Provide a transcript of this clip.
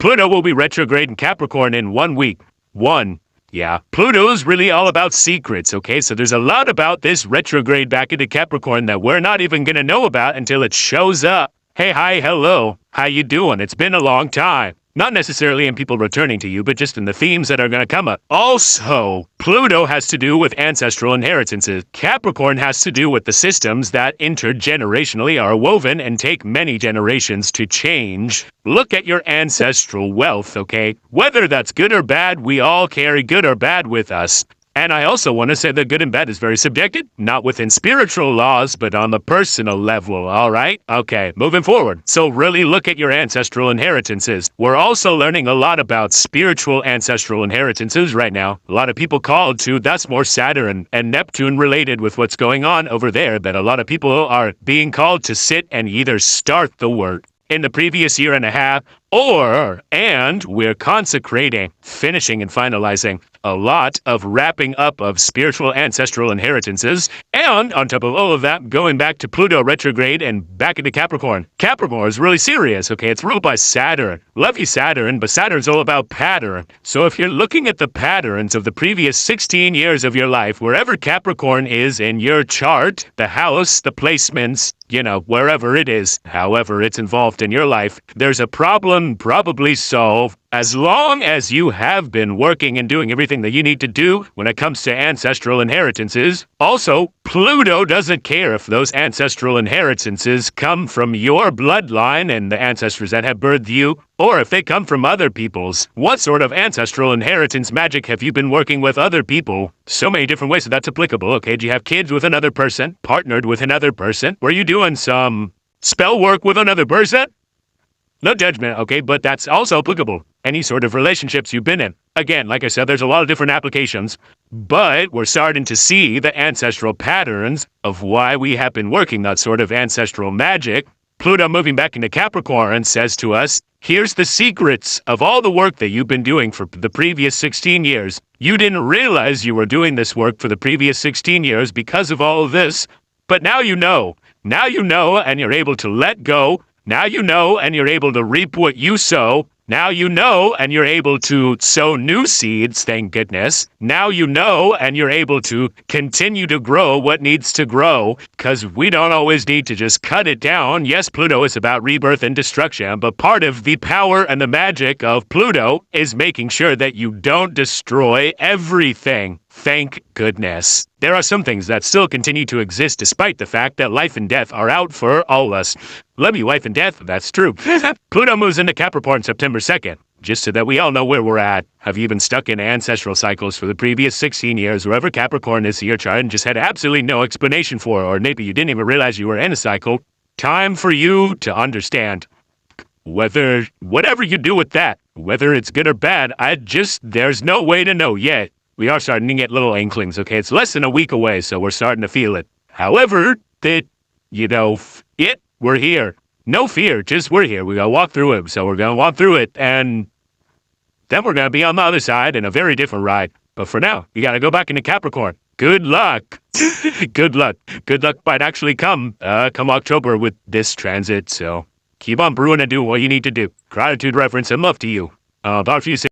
Pluto will be retrograde in Capricorn in 1 week. Yeah, Pluto's really all about secrets, okay? So there's a lot about this retrograde back into Capricorn that we're not even gonna know about until it shows up. Hey, hi, hello. How you doing? It's been a long time. Not necessarily in people returning to you, but just in the themes that are going to come up. Also, Pluto has to do with ancestral inheritances. Capricorn has to do with the systems that intergenerationally are woven and take many generations to change. Look at your ancestral wealth, okay? Whether that's good or bad, we all carry good or bad with us. And I also want to say that good and bad is very subjective, not within spiritual laws, but on the personal level, all right? Okay, moving forward. So really look at your ancestral inheritances. We're also learning a lot about spiritual ancestral inheritances right now. A lot of people called to, that's more Saturn and Neptune related with what's going on over there, that a lot of people are being called to sit and either start the work in the previous year and a half, and we're consecrating, finishing and finalizing a lot of wrapping up of spiritual ancestral inheritances, and on top of all of that, going back to Pluto retrograde and back into Capricorn. Capricorn is really serious, okay? It's ruled by Saturn. Love you, Saturn, but Saturn's all about pattern. So if you're looking at the patterns of the previous 16 years of your life, wherever Capricorn is in your chart, the house, the placements, wherever it is, however it's involved in your life, there's a problem probably solved as long as you have been working and doing everything that you need to do when it comes to ancestral inheritances. Also, Pluto doesn't care if those ancestral inheritances come from your bloodline and the ancestors that have birthed you, or if they come from other people's. What sort of ancestral inheritance magic have you been working with other people? So many different ways that that's applicable, okay? Do you have kids with another person? Partnered with another person? Were you doing some spell work with another person? No judgment, okay, but that's also applicable. Any sort of relationships you've been in. Again, like I said, there's a lot of different applications, but we're starting to see the ancestral patterns of why we have been working that sort of ancestral magic. Pluto moving back into Capricorn says to us, here's the secrets of all the work that you've been doing for the previous 16 years. You didn't realize you were doing this work for the previous 16 years because of all of this, but now you know. Now you know, and you're able to let go. Now you know, and you're able to reap what you sow. Now you know, and you're able to sow new seeds, thank goodness. Now you know, and you're able to continue to grow what needs to grow, because we don't always need to just cut it down. Yes, Pluto is about rebirth and destruction, but part of the power and the magic of Pluto is making sure that you don't destroy everything. Thank goodness. There are some things that still continue to exist despite the fact that life and death are out for all of us. Love you, life and death, that's true. Pluto moves into Capricorn September 2nd, just so that we all know where we're at. Have you been stuck in ancestral cycles for the previous 16 years, wherever Capricorn is in your chart and just had absolutely no explanation for it, or maybe you didn't even realize you were in a cycle? Time for you to understand. Whatever you do with that, whether it's good or bad, there's no way to know yet. We are starting to get little inklings, okay? It's less than a week away, so we're starting to feel it. However, we're here. No fear, just we're here. We gotta walk through it, so we're gonna walk through it, and then we're gonna be on the other side in a very different ride. But for now, you gotta go back into Capricorn. Good luck. Good luck. Good luck might actually come October with this transit, so keep on brewing and do what you need to do. Gratitude, reverence, and love to you. Talk to you soon.